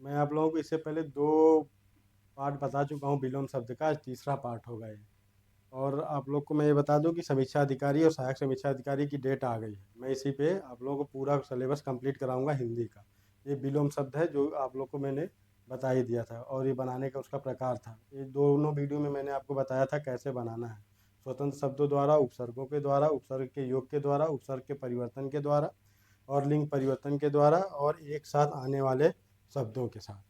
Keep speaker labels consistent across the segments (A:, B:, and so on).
A: मैं आप लोगों को इससे पहले 2 पार्ट बता चुका हूँ विलोम शब्द का, आज तीसरा पार्ट होगा ये। और आप लोग को मैं ये बता दूं कि समीक्षा अधिकारी और सहायक समीक्षा अधिकारी की डेट आ गई है। मैं इसी पे आप लोगों को पूरा सिलेबस कंप्लीट कराऊंगा हिंदी का। ये विलोम शब्द है जो आप लोग को मैंने बता ही दिया था, और ये बनाने का उसका प्रकार था। ये दोनों वीडियो में मैंने आपको बताया था कैसे बनाना है। स्वतंत्र शब्दों द्वारा, उपसर्गों के द्वारा, उपसर्ग के योग के द्वारा, उपसर्ग के परिवर्तन के द्वारा और लिंग परिवर्तन के द्वारा और एक साथ आने वाले शब्दों के साथ।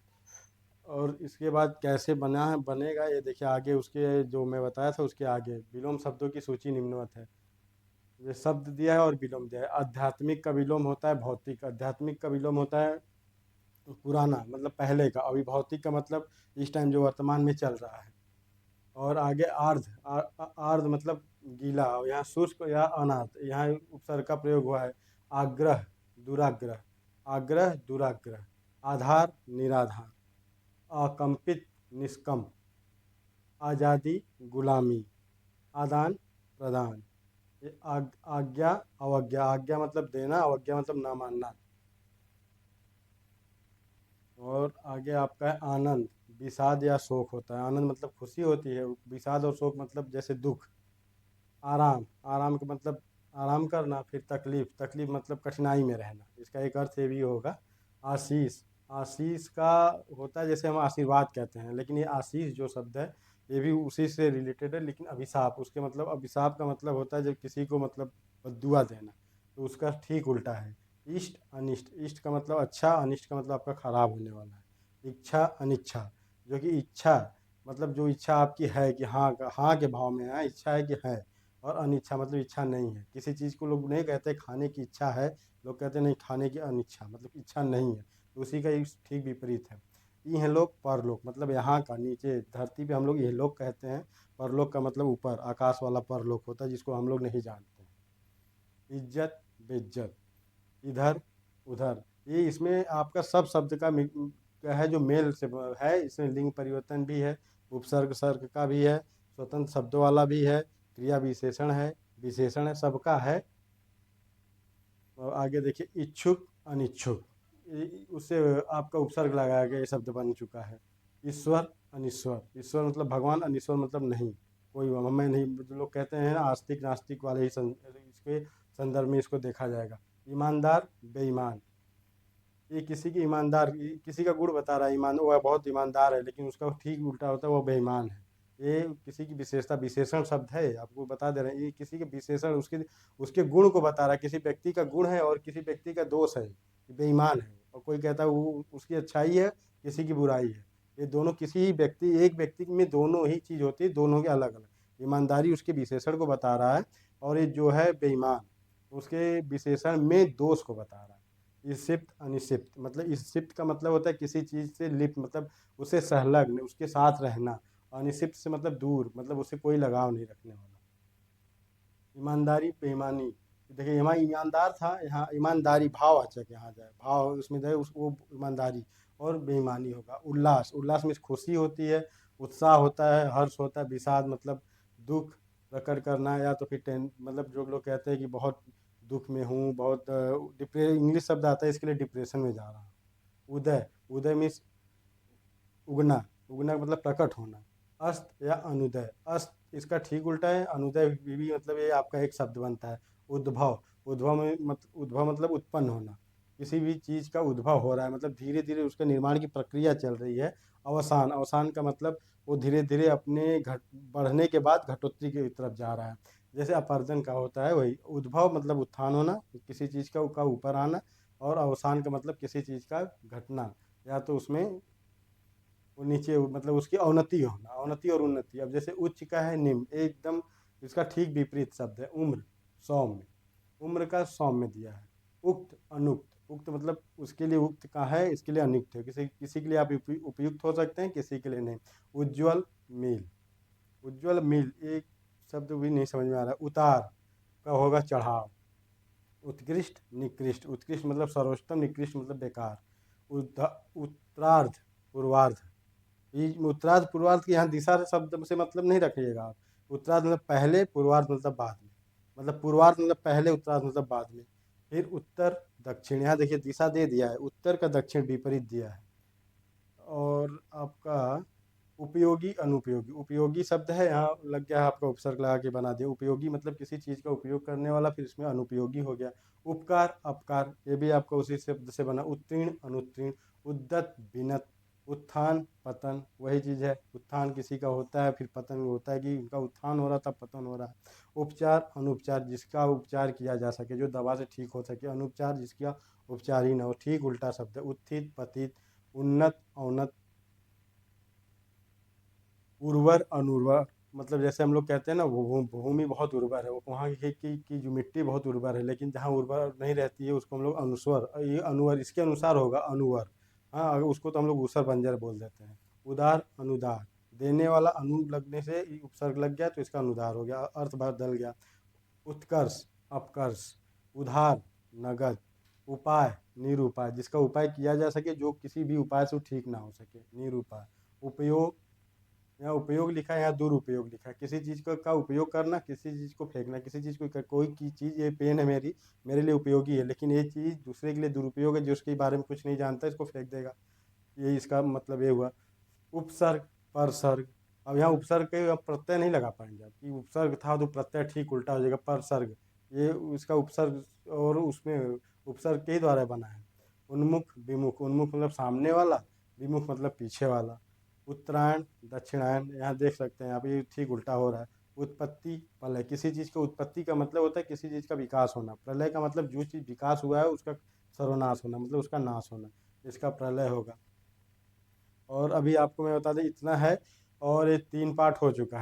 A: और इसके बाद कैसे बना है बनेगा ये देखिए आगे, उसके जो मैं बताया था उसके आगे विलोम शब्दों की सूची निम्नवत है। ये शब्द दिया है और विलोम दिया है। आध्यात्मिक का विलोम होता है भौतिक। आध्यात्मिक का विलोम होता है पुराना, मतलब पहले का। अभी भौतिक का मतलब इस टाइम जो वर्तमान में चल रहा है। और आगे आर्ध आर्ध मतलब गीला, और यहाँ शुष्क या अनार्थ, यहाँ उपसर्ग का प्रयोग हुआ है। आग्रह, दुराग्रह, आग्रह, दुराग्रह, आधार, निराधार, अकंपित, निष्कंप, आज़ादी, गुलामी, आदान प्रदान, ये आज्ञा, अवज्ञा। आज्ञा मतलब देना, अवज्ञा मतलब ना मानना। और आगे आपका है आनंद, विषाद या शोक होता है। आनंद मतलब खुशी होती है, विषाद और शोक मतलब जैसे दुख। आराम, आराम का मतलब आराम करना। फिर तकलीफ, तकलीफ मतलब कठिनाई में रहना। इसका एक अर्थ ये भी होगा। आशीष, आशीष का होता है जैसे हम आशीर्वाद कहते हैं, लेकिन ये आशीष जो शब्द है ये भी उसी से रिलेटेड है। लेकिन अभिशाप, उसके मतलब अभिशाप का मतलब होता है जब किसी को मतलब बद्दुआ देना, तो उसका ठीक उल्टा है। इष्ट, अनिष्ट, इष्ट का मतलब अच्छा, अनिष्ट का मतलब आपका खराब होने वाला है। इच्छा, अनिच्छा, जो कि इच्छा मतलब जो इच्छा आपकी है कि हाँ के भाव में है, इच्छा है कि है। और अनिच्छा मतलब इच्छा नहीं है। किसी चीज़ को लोग नहीं कहते खाने की इच्छा है, लोग कहते नहीं खाने की अनिच्छा, मतलब इच्छा नहीं है। तो उसी का एक ठीक विपरीत है। इहलोक, परलोक मतलब यहाँ का, नीचे धरती पे हम लोग इहलोक कहते हैं। परलोक का मतलब ऊपर आकाश वाला परलोक होता है, जिसको हम लोग नहीं जानते हैं। इज्जत, बेइज्जत, इधर, उधर, ये इसमें आपका सब शब्द का का है जो मेल से है। इसमें लिंग परिवर्तन भी है, उपसर्ग सर्ग का भी है, स्वतंत्र शब्दों वाला भी है, क्रिया विशेषण है, सबका है। और आगे देखिए इच्छुक, अनिच्छुक, उससे आपका उपसर्ग लगाया गया ये शब्द बन चुका है। ईश्वर, अनिश्वर, ईश्वर मतलब भगवान, अनिश्वर मतलब नहीं, कोई मैं नहीं। जो लोग कहते हैं ना आस्तिक नास्तिक वाले ही इसके संदर्भ में इसको देखा जाएगा। ईमानदार, बेईमान, ये किसी की ईमानदार, किसी का गुण बता रहा है। ईमान, वह बहुत ईमानदार है, लेकिन उसका ठीक उल्टा होता है, वो बेईमान है। ये किसी की विशेषता, विशेषण शब्द है, आपको बता दे रहे हैं। ये किसी के विशेषण, उसके उसके गुण को बता रहा है। किसी व्यक्ति का गुण है और किसी व्यक्ति का दोष है, बेईमान है। और कोई कहता है वो उसकी अच्छाई है, किसी की बुराई है। ये दोनों किसी व्यक्ति, एक व्यक्ति में दोनों ही चीज़ होती है, दोनों के अलग अलग। ईमानदारी उसके विशेषण को बता रहा है, और ये जो है बेईमान उसके विशेषण में दोष को बता रहा है। इसिप्त, अनिसिप्त, मतलब इसिप्त का मतलब होता है किसी चीज़ से लिप्त, मतलब उसे संलग्न, उसके साथ रहना। अनिसिप्त से मतलब दूर, मतलब उससे कोई लगाव नहीं रखने वाला। ईमानदारी, बेईमानी, देखिए यहाँ ईमानदार था, यहाँ ईमानदारी भाववाचक यहाँ जाए, भाव उसमें जाए उस वो ईमानदारी। और बेईमानी होगा उल्लास, उल्लास में खुशी होती है, उत्साह होता है, हर्ष होता है। विषाद मतलब दुख प्रकट करना, या तो फिर मतलब जो लोग कहते हैं कि बहुत दुख में हूँ, बहुत इंग्लिश शब्द आता है इसके लिए, डिप्रेशन में जा रहा हूँ। उदय, उदय मीन्स उगना, उगना मतलब प्रकट होना। अस्त या अनुदय, अस्त इसका ठीक उल्टा है। अनुदय भी मतलब ये आपका एक शब्द बनता है। उद्भव, उद्भव मतलब उत्पन्न होना। किसी भी चीज़ का उद्भव हो रहा है, मतलब धीरे धीरे उसके निर्माण की प्रक्रिया चल रही है। अवसान, अवसान का मतलब वो धीरे धीरे अपने घट बढ़ने के बाद घटोत्कच की तरफ जा रहा है। जैसे अपर्जन का होता है वही। उद्भव मतलब उत्थान होना, किसी चीज़ का ऊपर आना। और अवसान का मतलब किसी चीज़ का घटना, या तो उसमें वो नीचे मतलब उसकी अवनति होना। अवनति और उन्नति, अब जैसे उच्च का है निम्न, एकदम इसका ठीक विपरीत शब्द है। उम्र, सौम्य, उम्र का सौम्य दिया है। उक्त, अनुक्त, उक्त मतलब उसके लिए उक्त का है, इसके लिए अनिक्त है। किसी किसी के लिए आप उपयुक्त हो सकते हैं, किसी के लिए नहीं। उज्ज्वल, मील, उज्ज्वल मील, एक शब्द भी नहीं समझ में आ रहा। उतार का होगा चढ़ाव। उत्कृष्ट, निकृष्ट, उत्कृष्ट मतलब सर्वोत्तम, निकृष्ट मतलब बेकार। उत्तरार्ध, पूर्वार्ध, ये उत्तरार्ध पूर्वार्ध की यहाँ दिशा से शब्द से मतलब नहीं रखिएगा आप। उत्तरार्ध मतलब पहले, पूर्वार्ध मतलब बाद में। मतलब पूर्वार्ध मतलब पहले, उत्तरार्ध मतलब बाद में। फिर उत्तर, दक्षिण, यहाँ देखिए दिशा दे दिया है, उत्तर का दक्षिण विपरीत दिया है। और आपका उपयोगी अनुपयोगी, उपयोगी शब्द है, यहाँ लग गया है आपका उपसर्ग लगा के बना दिया। उपयोगी मतलब किसी चीज़ का उपयोग करने वाला, फिर इसमें अनुपयोगी हो गया। उपकार अपकार, ये भी आपका उसी शब्द से बना। उत्तीर्ण अनुत्तीर्ण, उद्यत विनत, उत्थान पतन, वही चीज़ है। उत्थान किसी का होता है, फिर पतन होता है कि उनका उत्थान हो रहा था, पतन हो रहा है। उपचार अनुपचार, जिसका उपचार किया जा सके, जो दवा से ठीक हो सके। अनुपचार, जिसका उपचार ही ना हो, ठीक उल्टा शब्द है। उत्थित पतित, उन्नत अवनत, उर्वर अनुर्वर, मतलब जैसे हम लोग कहते हैं ना, वो भूमि बहुत उर्वर है, वो वहाँ की जो मिट्टी बहुत उर्वर है, लेकिन जहाँ उर्वर नहीं रहती है उसको हम लोग अनुस्वर, ये अनुवर इसके अनुसार होगा, अनुवर। हाँ, अगर उसको तो हम लोग ऊसर बंजर बोल देते हैं। उदार अनुदार, देने वाला अनु लगने से ये उपसर्ग लग गया तो इसका अनुदार हो गया, अर्थ बदल गया। उत्कर्ष अपकर्ष, उधार नगद, उपाय निरुपाय, जिसका उपाय किया जा सके, जो किसी भी उपाय से वो ठीक ना हो सके, निरुपाय। उपयोग, यहाँ उपयोग लिखा है, यहाँ दुरुपयोग लिखा है। किसी चीज़ का उपयोग करना, किसी चीज़ को फेंकना, किसी चीज़ को कोई की चीज़, ये पेन है मेरी, मेरे लिए उपयोगी है, लेकिन ये चीज़ दूसरे के लिए दुरुपयोग है, जो उसके बारे में कुछ नहीं जानता इसको फेंक देगा। ये इसका मतलब ये हुआ। उपसर्ग परसर्ग, अब यहाँ उपसर्ग के अब प्रत्यय नहीं लगा पाएंगे आप, कि उपसर्ग था तो प्रत्यय ठीक उल्टा हो जाएगा, परसर्ग, ये इसका उपसर्ग और उसमें उपसर्ग के ही द्वारा बना है। उन्मुख विमुख, उन्मुख मतलब सामने वाला, विमुख मतलब पीछे वाला। उत्तरायण दक्षिणायन, यहाँ देख सकते हैं आप, ये ठीक उल्टा हो रहा है। उत्पत्ति प्रलय, किसी चीज़ का उत्पत्ति का मतलब होता है किसी चीज़ का विकास होना। प्रलय का मतलब जो चीज़ विकास हुआ है उसका सर्वनाश होना, मतलब उसका नाश होना, इसका प्रलय होगा। और अभी आपको मैं बता दें इतना है, और ये 3 पार्ट हो चुका है।